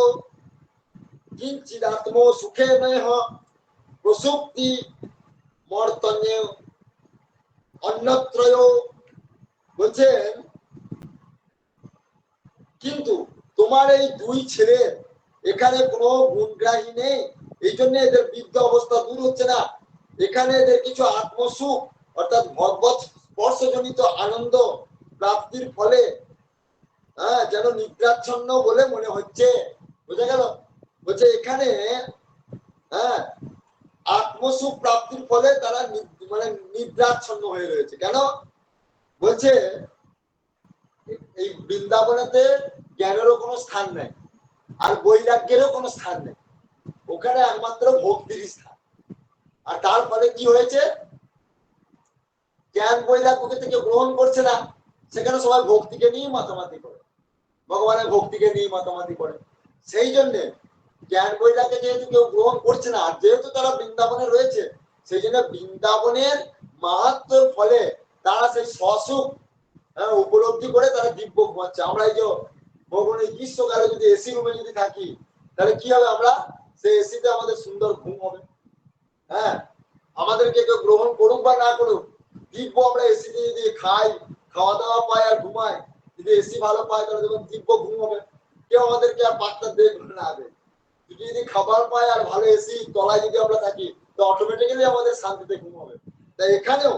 S1: কিঞ্চিদাত্ম সুখে নেহ প্রসুপ্তি মর্তন্যে অন্যত্রয়। বলছেন কিন্তু তোমার এই দুই ছেলে এখানে কোনো গুণগ্রাহী নেই, এই জন্য এদের বৃদ্ধ অবস্থা দূর হচ্ছে না। এখানে এদের কিছু আত্মসুখ অর্থাৎ ভগবত স্পর্শজনিত আনন্দ প্রাপ্তির ফলে যেন নিদ্রাচ্ছন্ন বলে মনে হচ্ছে। বুঝা গেল? বলছে এখানে আত্মসুখ প্রাপ্তির ফলে তারা মানে নিদ্রাচ্ছন্ন হয়ে রয়েছে। কেন বলছে? এই বৃন্দাবনেতে জ্ঞানেরও কোনো স্থান নেই, আর বৈরাগ্যেরও কোনো স্থান নেই। ওখানে একমাত্র ভক্তির স্থান। আর তার ফলে কি হয়েছে? জ্ঞান বৈরাগ্যকে থেকে গ্রহণ করছে না, সেখানে সবাই ভক্তিকে নিয়ে মাতামাতি করে, ভগবানের ভক্তিকে নিয়ে মাতামাতি করে। সেই জন্য জ্ঞান বৈরাগ্য যেহেতু কেউ গ্রহণ করছে না, আর যেহেতু তারা বৃন্দাবনে রয়েছে, সেই জন্য বৃন্দাবনের মাহাত্ম্যের ফলে তারা সেই স্বসুখ উপলব্ধি করে তারা দিব্য ঘুমাচ্ছে। আমরা এই যে ভগবান এই গ্রীষ্মকালে যদি এসি রুমে যদি থাকি, তাহলে কি হবে? আমরা সেই এসিতে আমাদের সুন্দর ঘুম হবে। আমাদেরকে কেউ গ্রহণ করুক বা না করুক, দিব্য আমরা এসিতে যদি খাই, খাওয়া দাওয়া পাই আর ঘুমাই, যদি এসি ভালো পাই, তাহলে যখন দিব্য ঘুম হবে, কেউ আমাদেরকে আর পাত্তা দেখবে না। যদি খাবার পাই আর ভালো এসি তলায় যদি আমরা থাকি, তো অটোমেটিক্যালি আমাদের শান্তিতে ঘুম হবে। তাই এখানেও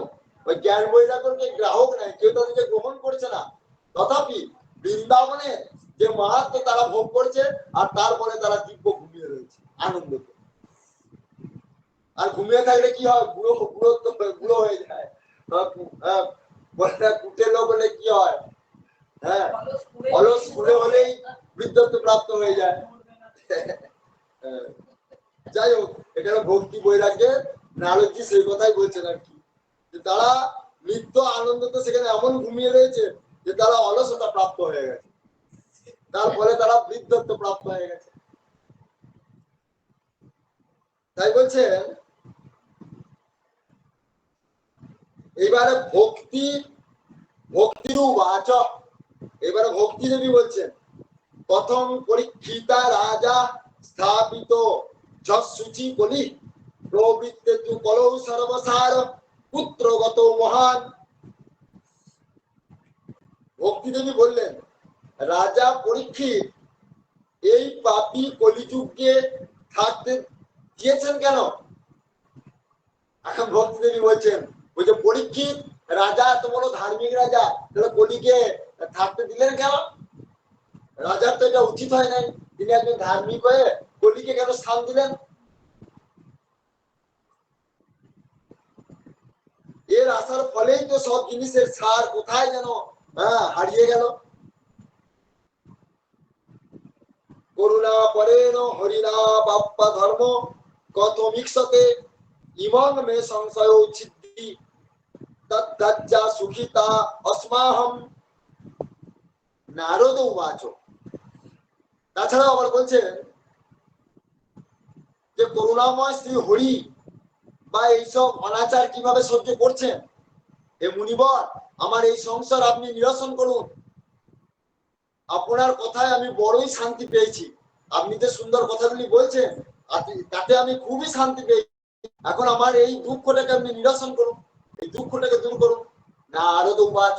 S1: ওই জ্ঞান বৈরাগ্যকে গ্রাহক নাই, কেউ তাদেরকে গ্রহণ করছে না। তথাপি বৃন্দাবনে যে মাহাত্ম্য তারা ভোগ করছে, আর তারপরে তারা দিব্য ঘুমিয়ে রয়েছে আনন্দ। আর ঘুমিয়ে থাকলে কি হয়? বুড়ো হয়ে যায়। কুটে লোক হলে কি হয়? অলস কুড়ে হলেই বৃদ্ধত্ব প্রাপ্ত হয়ে যায়। যাই হোক, এখানে ভক্তি বৈরাগ্যের নারদজি সেই কথাই বলছেন আর কি, যে তারা নিত্য আনন্দতে সেখানে এমন ঘুমিয়ে রয়েছে যে তারা অলসতা প্রাপ্ত হয়ে গেছে, তার ফলে তারা বৃদ্ধত্ব প্রাপ্ত হয়ে গেছে। তাই বলছেন এবারে ভক্তির বাচক, এবারে ভক্তি দেবী বলছেন প্রথম পরীক্ষিতা রাজা স্থাপিত যশুচি বলি প্রবৃত্তে তু কলৌ সর্বসার পুত্রগত মহান। ভক্তি দেবী বললেন রাজা পরীক্ষিত এই পাপী কলিযুগকে থাকতে দিয়েছেন কেন? এখন ভক্তি দেবী বলছেন, ওই যে পরীক্ষিত রাজা এত বড় ধার্মিক রাজা, তাহলে কলিকে থাকতে দিলেন কেন? রাজার তো এটা উচিত হয় নাই। তিনি একজন ধার্মিক হয়ে কলিকে কেন স্থান দিলেন? এর আসার ফলেই তো সব জিনিসের সার কোথায় যেন হারিয়ে গেল। করুণা পরেণ হরিণা বাপ্পা ধর্ম কত মিক্ষতে ইমং মে সংশয় ছিদ্দি তদ্দজ্জা সুখিতা অস্মাহম। নারদ উবাচ। তাছাড়াও আবার বলছেন যে করুণাময় শ্রী হরি বা এইসব অনাচার কিভাবে সহ্য করছেন, হে মুনিবর, আমার এই সংসার আপনি নিরসন করুন। আপনার কথায় আমি বড়ই শান্তি পেয়েছি। আপনি যে সুন্দর কথাগুলি বলছেন তাতে আমি খুবই শান্তি পেয়েছি। এখন আমার এই দুঃখটাকে আপনি নিরসন করুন, এই দুঃখটাকে দূর করুন। নারদ উবাচ,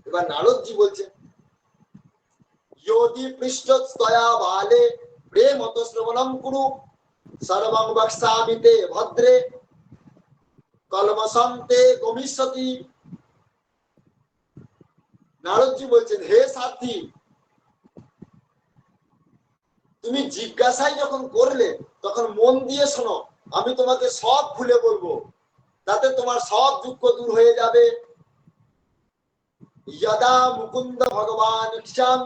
S1: এবার নারদজি বলছেন, যদি পৃষ্ঠস্তয়া বালে প্রেমত শ্রবণম কুরু সর্বং বক্সামি তে ভদ্রে কলমসন্তে গমিষ্যতি। নারদজি বলছেন, হে সাধ্বী, তুমি জিজ্ঞাসাই যখন করলে তখন মন দিয়ে শোনো, আমি তোমাকে সব খুলে বলবো, তাতে তোমার সব দুঃখ দূর হয়ে যাবে। যদা মুকুন্দ ভগবান ইচ্ছাম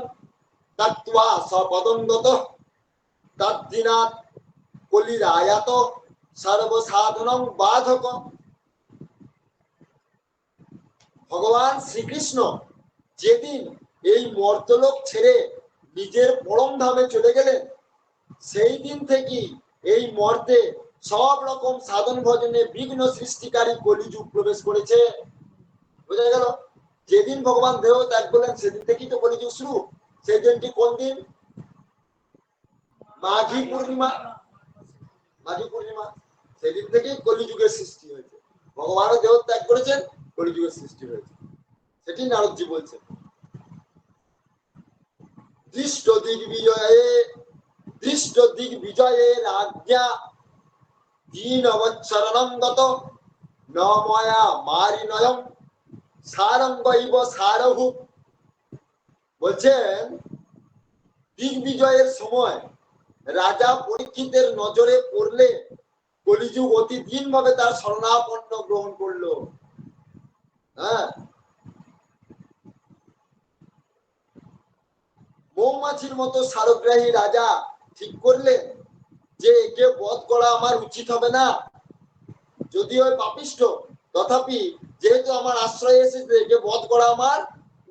S1: তত্ত্বা সপদঙ্গত তদ্দিনাৎ কলিরায়াত সর্বসাধনং বাধক। ভগবান শ্রীকৃষ্ণ যেদিন এই মর্তলোক ছেড়ে নিজের পরম ধামে চলে গেলেন, সেই দিন থেকেই এই মর্তে সব রকম সাধন ভজনে বিঘ্ন সৃষ্টিকারী কলিযুগ প্রবেশ করেছে। বোঝা গেল? যেদিন ভগবান দেহ ত্যাগ করলেন সেদিন থেকেই তো কলিযুগ শুরু। সেই দিনটি কোন দিন? মাঘী পূর্ণিমা। মাঘী পূর্ণিমা, সেদিন থেকেই কলিযুগের সৃষ্টি হয়েছে। ভগবানও দেহ ত্যাগ করেছেন, কলিযুগের সৃষ্টি হয়েছে। সেটি নারদজি বলছেন। দৃষ্ট দিগ্বিজয়ের আজ্ঞা দীন অবচ্ছরণং গত ন ময়া মারিণয়ং সারঙ্গৈব সারভূপ। বলছেন, দিগ্বিজয়ের সময় রাজা পরীক্ষিতের নজরে পড়লে কলিযুগ অতি দিন ভাবে তার শরণাপন্ন গ্রহণ করলো। হ্যাঁ, মৌমাছির মতো সারগ্রাহী রাজা ঠিক করলেন যে একে বধ করা আমার উচিত হবে না, যদিও পাপিষ্ঠ, তথাপি যেহেতু আমার আশ্রয়ে এসেছে একে বধ করা আমার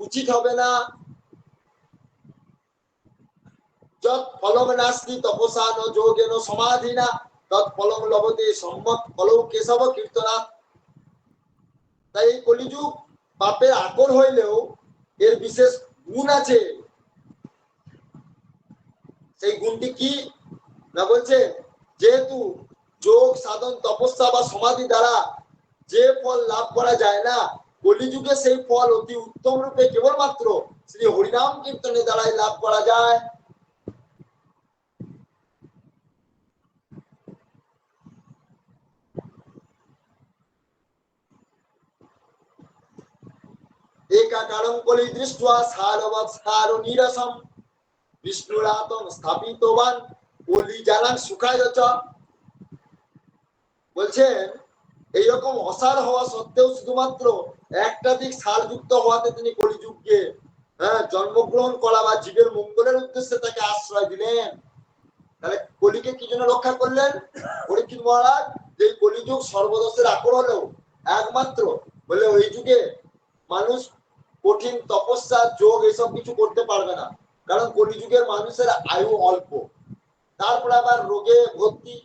S1: উচিত হবে না। যৎ ফলং নাস্তি তপসা ন যোগেন সমাধিনা তৎ ফলং লভতে সম্যক ফলৌ কেশব কীর্তনা। তাই এই কলিযুগ পাপের আকর হইলেও এর বিশেষ গুণ আছে। সেই গুণটি কি না, বলছে যেহেতু যোগ সাধন তপস্যা বা সমাধি দ্বারা যে ফল লাভ করা যায় না, কলিযুগে সেই ফল অতি উত্তম রূপে কেবলমাত্র শ্রী হরিনাম কীর্তনের দ্বারাই লাভ করা যায়। একাকারং কলি দৃष्ट्वा সারবৎসার নিরসম বিষ্ণুরাতং স্থাপিতবান কলি জানাং সুখায় চ। বলছেন, এইরকম অসার হওয়া সত্ত্বেও শুধুমাত্র একটা দিক সার যুক্ত হওয়াতে তিনি কলিযুগকে জন্মগ্রহণ করা বা জীবের মঙ্গলের উদ্দেশ্যে তাকে আশ্রয় দিলেন। তাহলে কলিকে কি জন্য রক্ষা করলেন পরীক্ষিত মহারাজ? যে কলিযুগ সর্বদোষের আকর হলেও একমাত্র বলে ওই যুগে মানুষ কঠিন তপস্যা যোগ এসব কিছু করতে পারবে না, কারণ কলিযুগের মানুষের আয়ু অল্প, তারপরে আবার রোগে ভর্তি,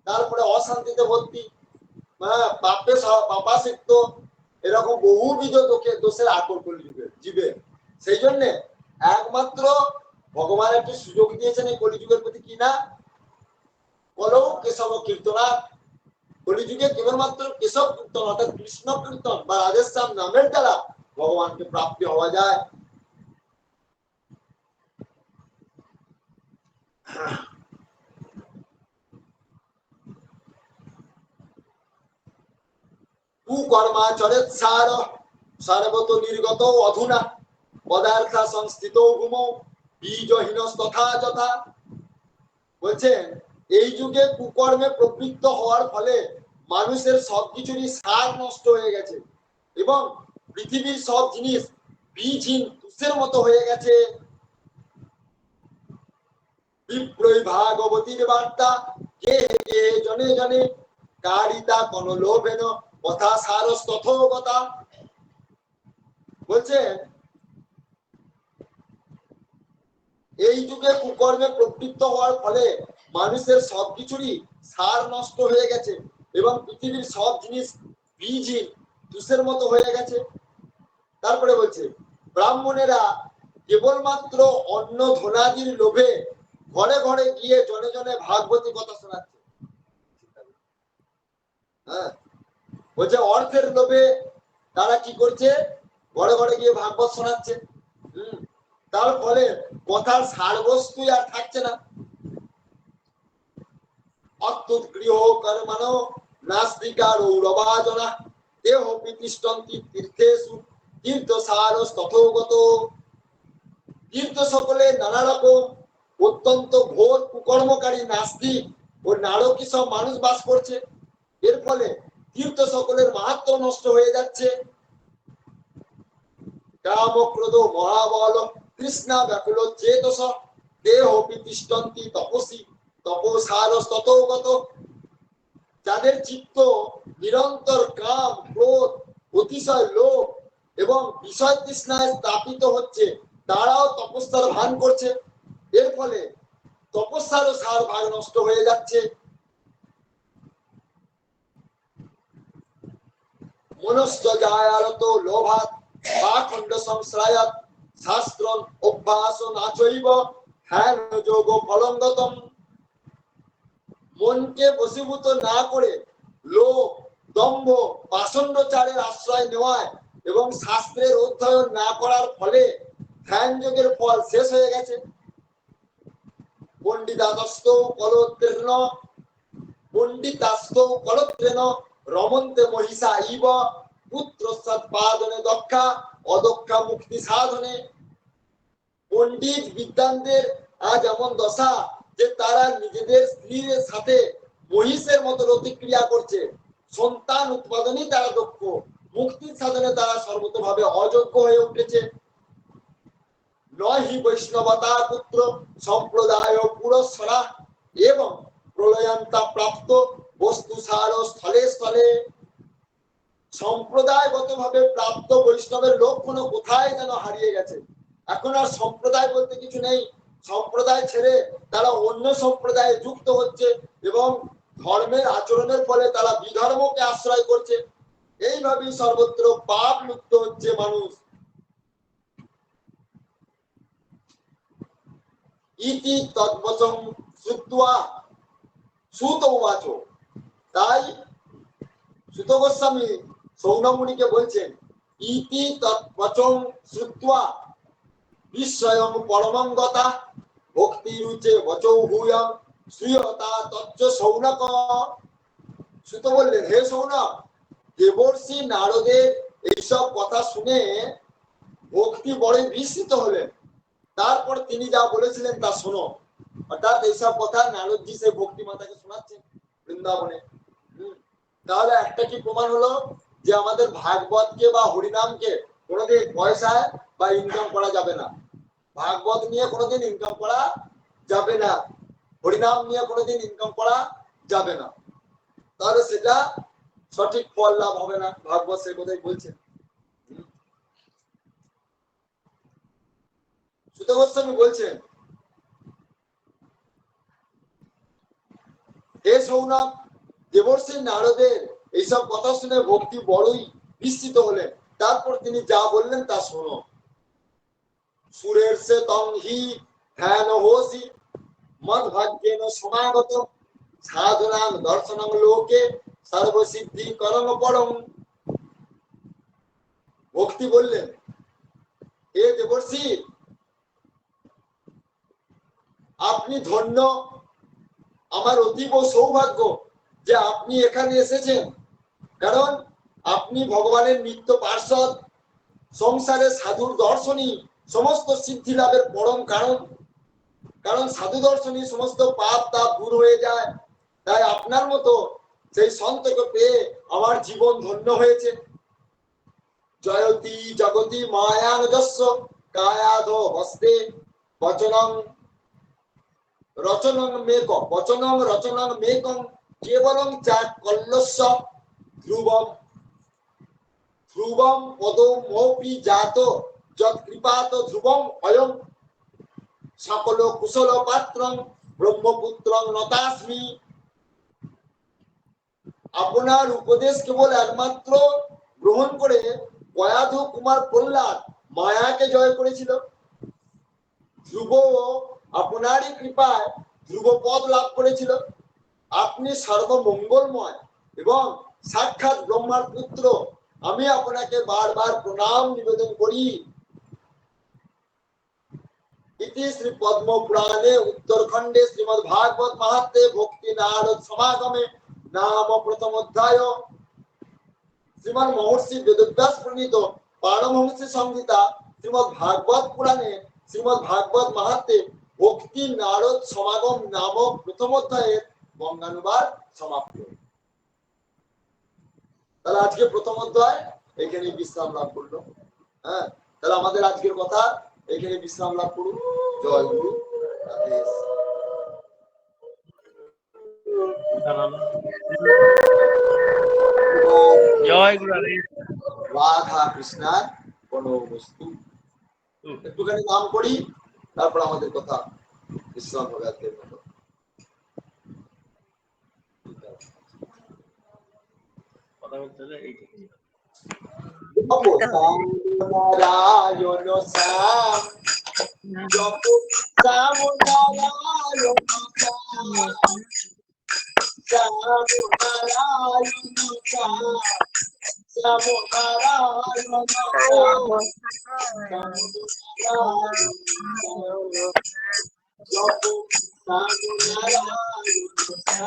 S1: তারপরে অশান্তিতে ভর্তি, পাপে পাপাসিক্ত, এরকম বহুবিধ দোষের আকর কলিযুগের জীবে। সেই জন্য একমাত্র ভগবান একটি সুযোগ দিয়েছেন এই কলিযুগের প্রতি, কি না? কলৌ কেশব কীর্তনা। কলিযুগে কেবলমাত্র কেশব কীর্তন অর্থাৎ কৃষ্ণ কীর্তন বা রাধেশ্যাম নামের দ্বারা ভগবানকে প্রাপ্তি হওয়া যায়। কুকর্মাচরেৎ সার সর্বত নির্গত অধুনা পদার্থ সংস্থিত ভূমৌ বীজহীনস্তথা যথা। বলছেন, এই যুগে কুকর্মে প্রবৃত্ত হওয়ার ফলে মানুষের সবকিছুরই সার নষ্ট হয়ে গেছে এবং পৃথিবীর সব জিনিস বীজহীন তুষের মতো হয়ে গেছে। বিপ্রই ভাগবতীর বার্তা কে কে জনে জনে কারিতা কোন লোভেন কথা সারস তথোগতা। বলছেন, এই যুগে কুকর্মে প্রবৃত্ত হওয়ার ফলে মানুষের সবকিছুরই সার নষ্ট হয়ে গেছে এবং পৃথিবীর সব জিনিস বীজহীন তুষের মতো হয়ে গেছে। তারপরে বলছে ব্রাহ্মণেরা কেবলমাত্র অন্ন ধনাদির লোভে ঘরে ঘরে গিয়ে জনে জনে ভাগবতী কথা শোনাচ্ছে। হ্যাঁ, বলছে অর্থের লোভে তারা কি করছে, ঘরে ঘরে গিয়ে ভাগবত শোনাচ্ছে। তার ফলে কথার সারবস্তুই আর থাকছে না। অত্যুৎ গৃহ কর্মণ নাস্তিকা রৌরবাজনা দেহ প্রতিষ্ঠন্তি তীর্থেষু তীর্থসারস তথোগত। তীর্থ সকলে নানা রকম অত্যন্ত ঘোর কুকর্মকারী নাস্তিক ও নারকী সব মানুষ বাস করছে। এর ফলে তীর্থ সকলের মাহাত্ম নষ্ট হয়ে যাচ্ছে। কাম ক্রোধ মহাবল তৃষ্ণা ব্যাকুল চেতস দেহ প্রতিষ্ঠন্তি তপসী তপসারস তথোগত। যাদের চিত্ত নিরন্তর কাম ক্রোধ অতিশয় লোভ এবং বিষয় তৃষ্ণায় স্থাপিত হচ্ছে, তারাও তপস্যার ভান করছে। এর ফলে তপস্যারও সার ভাগ নষ্ট হয়ে যাচ্ছে। মনস্ত জায়ারত লোভাত পাখণ্ড সংশ্রায়াত শাস্ত্র অভ্যাস নাচৈব হ্যান যোগ ফলঙ্গতম। মনকে বশীভূত না করে লোভ দম্ভ পাষণ্ডচারের আশ্রয় নেওয়ায় এবং শাস্ত্রের অধ্যয়ন না করার ফলে ধ্যান যোগের ফল শেষ হয়ে গেছে। পণ্ডিতাস্তৌ কলত্রেণ রমন্তে মহিষা ইব পুত্র সৎপাদনে দক্ষা অদক্ষা মুক্তি সাধনে। পণ্ডিত বিদ্বানদের আজ এমন দশা যে তারা নিজেদের স্ত্রীর সাথে মহিষের মতো প্রতিক্রিয়া করছে। সন্তান উৎপাদনই তারা দক্ষ, মুক্তির সাধনে তারা সর্বতভাবে অযোগ্য হয়ে উঠেছে। নহি বৈষ্ণবতা পুত্র সম্প্রদায় পুরস্সরা এবং প্রলয়ান্তা প্রাপ্ত বস্তু সার স্থলে স্থলে। সম্প্রদায়গতভাবে প্রাপ্ত বৈষ্ণবের লক্ষণ কোথায় যেন হারিয়ে গেছে। এখন আর সম্প্রদায় বলতে কিছু নেই। সম্প্রদায় ছেড়ে তারা অন্য সম্প্রদায়ে যুক্ত হচ্ছে এবং ধর্মের আচরণের ফলে তারা বিধর্মকে আশ্রয় করছে। এইভাবেই সর্বত্র পাপ মুক্ত হচ্ছে মানুষ। ইতি তদ্বচং শ্রুত্বা সুত উবাচ। তাই সুত গোস্বামী সৌনমুনিকে বলছেন ইতি তদ্বচং শ্রুত্বা বিস্ময়ং পরমং গতা ভক্তি রুচে বচৌ ভূয়ং শ্রীয়তা তচ্চ সৌনক। সুত বললেন হে সৌনক, দেবর্ষি নারদের এইসব কথা শুনে ভক্তি বড়ই বিস্মিত হলেন। তারপর তিনি যা বলেছিলেন তা শোনো। অর্থাৎ এইসব কথা নারদজি সেই ভক্তি মাতাকে শোনাচ্ছেন বৃন্দাবনে। তাহলে একটা কি প্রমাণ হলো যে আমাদের ভাগবতকে বা হরিনামকে কোনোদিন পয়সা বা ইনকাম করা যাবে না। ভাগবত নিয়ে কোনোদিন ইনকাম করা যাবে না, হরিনাম নিয়ে কোনোদিন ইনকাম করা যাবে না। তাহলে সেটা সঠিক ফল লাভ হবে না। ভাগবত সে কথাই বলছেন। সুত গোস্বামী বলছেন হে সৌনক, দেবর্ষি নারদের এইসব কথা শুনে ভক্তি বড়ই বিস্মিত হলেন। তারপর তিনি যা বললেন তা শোনো। সুরের সে তং হি ধ্যান হোসি মদ ভাগ্যেন সমাগত সাধনাং দর্শনং লোকে সর্বসিদ্ধি করম পরম। ভক্তি বললেন হে দেবর্ষি, আপনি ধন্য, আমার অতীব সৌভাগ্য যে আপনি এখানে এসেছেন। কারণ আপনি ভগবানের নিত্য পার্ষদ, সংসারে সাধুর দর্শনই সমস্ত সিদ্ধি লাভের পরম কারণ। কারণ সাধু দর্শনই সমস্ত পাপ তাপ দূর হয়ে যায়। তাই আপনার মতো সেই সন্তকে পেয়ে আমার জীবন ধন্য হয়েছে। জয়তি জগতি মায়ানজস্য কায়াধ হস্তে বচনং রচনং মেক বচনং রচনং মেকং কেবলং চা কল্লস্য ধ্রুবম ধ্রুবম পদম মৌপি জাত যৎ কৃপাত ধ্রুবম অয়ং সকল কুশল পাত্রং ব্রহ্মপুত্রং নতাস্মি। আপনার উপদেশ কেবল একমাত্র গ্রহণ করে কয়াধু কুমার প্রহ্লাদ মায়াকে জয় করেছিল। ধ্রুব আপনারই কৃপায় ধ্রুব পদ লাভ করেছিল। আপনি সর্বমঙ্গলময় এবং সাক্ষাৎ ব্রহ্মার পুত্র। আমি আপনাকে বারবার প্রণাম নিবেদন করি। इति श्री पद्म पुराणे उत्तरखंडे श्रीमद् भागवत महात्म्ये भक्ति नारद समागमे नाम प्रथम अध्याय श्रीमद् महर्षि वेदव्यास प्रणीत पारमहंस संहिता श्रीमद् भागवत पुराणे श्रीमद् भागवत महात्म्ये भक्ति नारद समागम नामक प्रथम अध्याय বঙ্গানুবাদ সমাপ্ত। তাহলে আজকে প্রথম অধ্যায় এখানে বিশ্রাম লাভ করলো। হ্যাঁ, তাহলে আমাদের আজকের কথা এখানে বিশ্রাম লাভ করুন। জয় গুরু,
S3: জয় গুরু
S1: রাধা কৃষ্ণার কোন বস্তু। একটুখানি নাম করি, তারপর আমাদের কথা বিশ্রাম হবে আজকের মতো।
S3: কথা বলতে হলে এইটুকু।
S1: নারায়ণ শ্যাম জপ শ্যাম নারায়ণ শ্যাম নারায়ণ শ্যাম শ্যাম নারায়ণ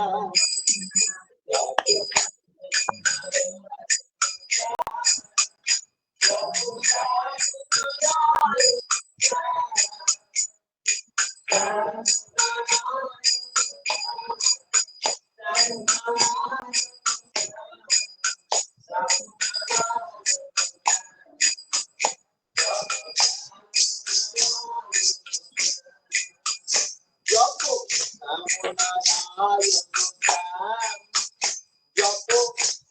S1: শ্যাম জপ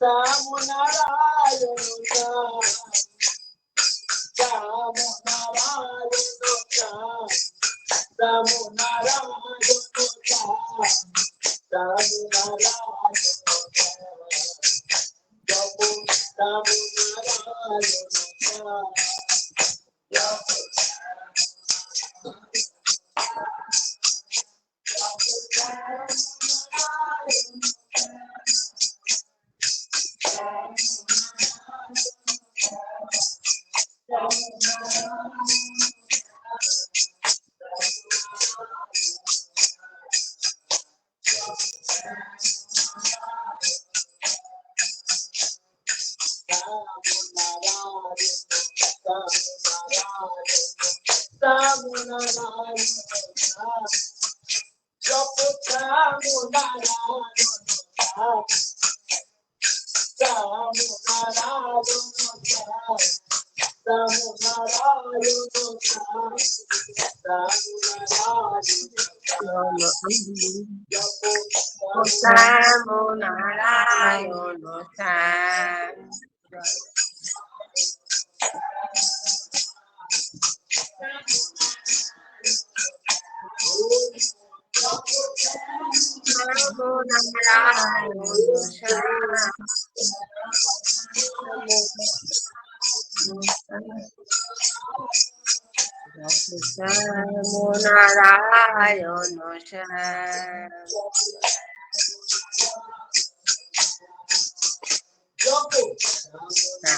S1: শ্যাম নারায়ণ শ্যাম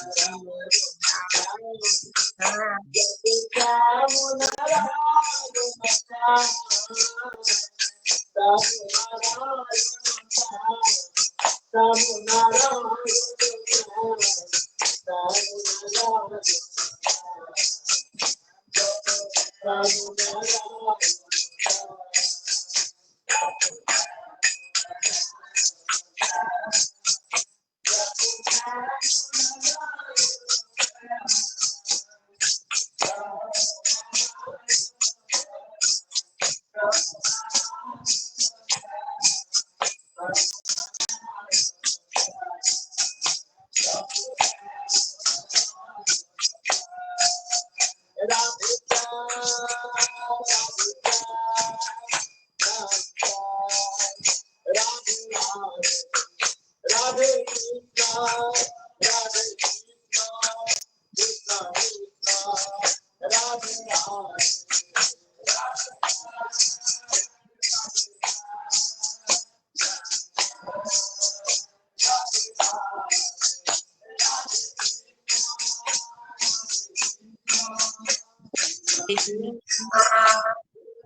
S4: কৃষ্ণ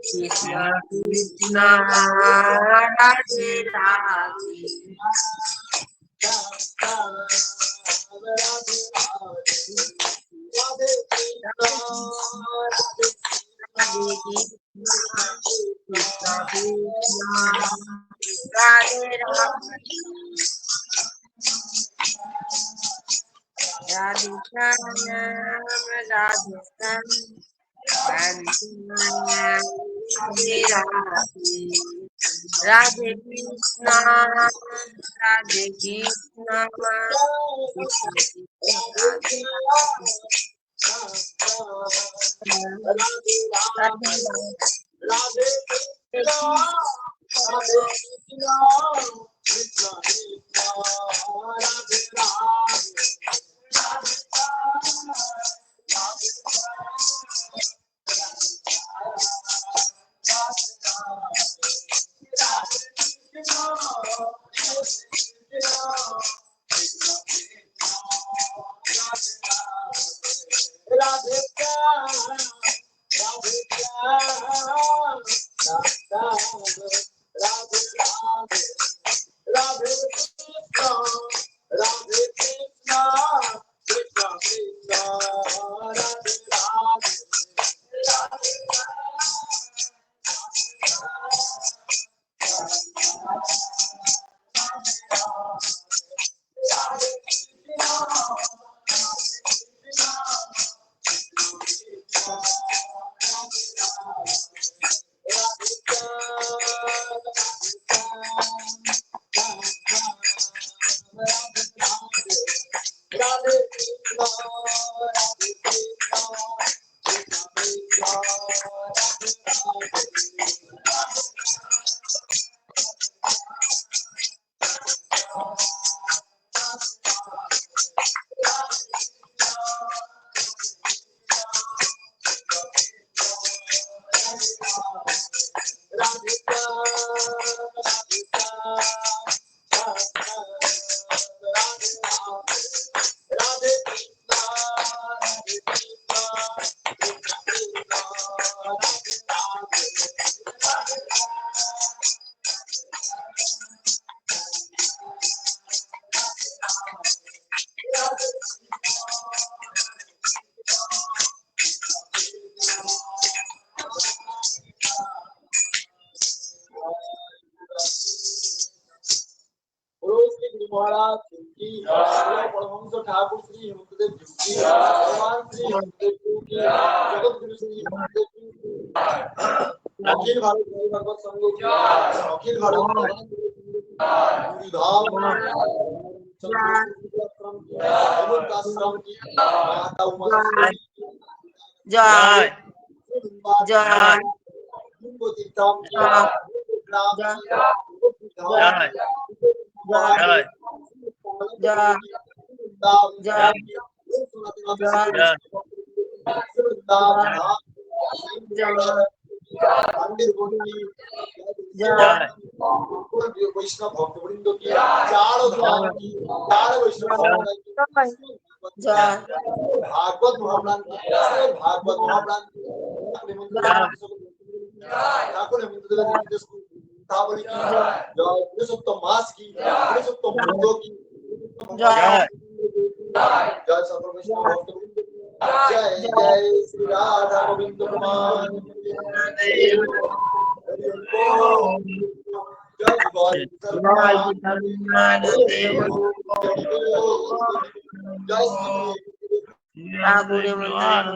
S4: কৃষ্ণ রাধে রাধে রাধে কৃষ্ণ কৃষ্ণ কৃষ্ণ রাধে রাধে রাধে শ্যাম রাধে শ্যাম রাধে রাধে রাধে কৃষ্ণ রাধে কৃষ্ণ কৃষ্ণ কৃষ্ণ রাধে রাধে
S1: রাধে কৃষ্ণ রাধে কৃষ্ণ কৃষ্ণ কৃষ্ণ রাধে রাধে রাধে রাধে কৃষ্ণ রাধে কৃষ্ণ কৃষ্ণ কৃষ্ণ রাধে রাধে রাধে কৃষ্ণ রাধে কৃষ্ণ কৃষ্ণ কৃষ্ণ রাধে রাধে কৃষ্ণ রাধে কৃষ্ণ কৃষ্ণ কৃষ্ণ রাধে बोलो श्री गुरु महाराज की जय। परमहंस ठाकुर श्री हेमंतदेव जी की भगवान श्री हेमंतदेव जी की जगत गुरु श्री हेमंतदेव जी की अखिल भारत हरि भगवत संघ की अखिल भारत गुरुधाम चंद्रशेखराश्रम की हेमंत आश्रम की माता उमा
S4: जय
S1: जय तीर्थम की ग्राम
S4: जय
S1: की
S3: जय जय
S4: जय
S1: वैष्णव भक्तवृंद की चारों धाम की चारों वैष्णव भागवत महाप्राण की भागवत महाप्राण की ठाकुर हेमंतदेव तावली की जय पुरुषोत्तम मास की पुरुषोत्तम मुद्दों की
S3: जय
S1: जय सकल वैष्णव भक्तवृंद जय जय श्री राधा गोविंद प्रमाण जय गोविंद जय
S4: ठाकुर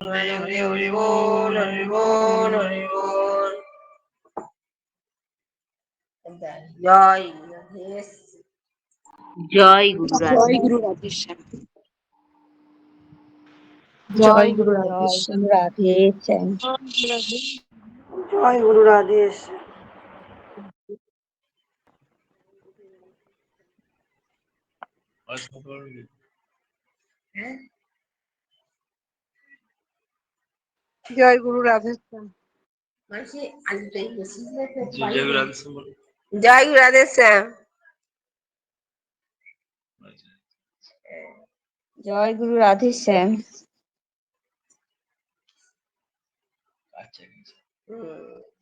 S4: हरि बोल हरि बोल हरि बोल जय महेश
S5: জয় গুরু রাধে
S2: জয় গুরু রাধেশ্যাম।
S5: জয় গুরু রাধেশ্যাম রাধে শ্যাম
S4: जय गुरु राधेश
S6: জয় গুরু রাধেশ্যাম।
S4: जय गुरु राधेश्याम
S5: জয় গুরু রাধেশ্যাম
S4: হুম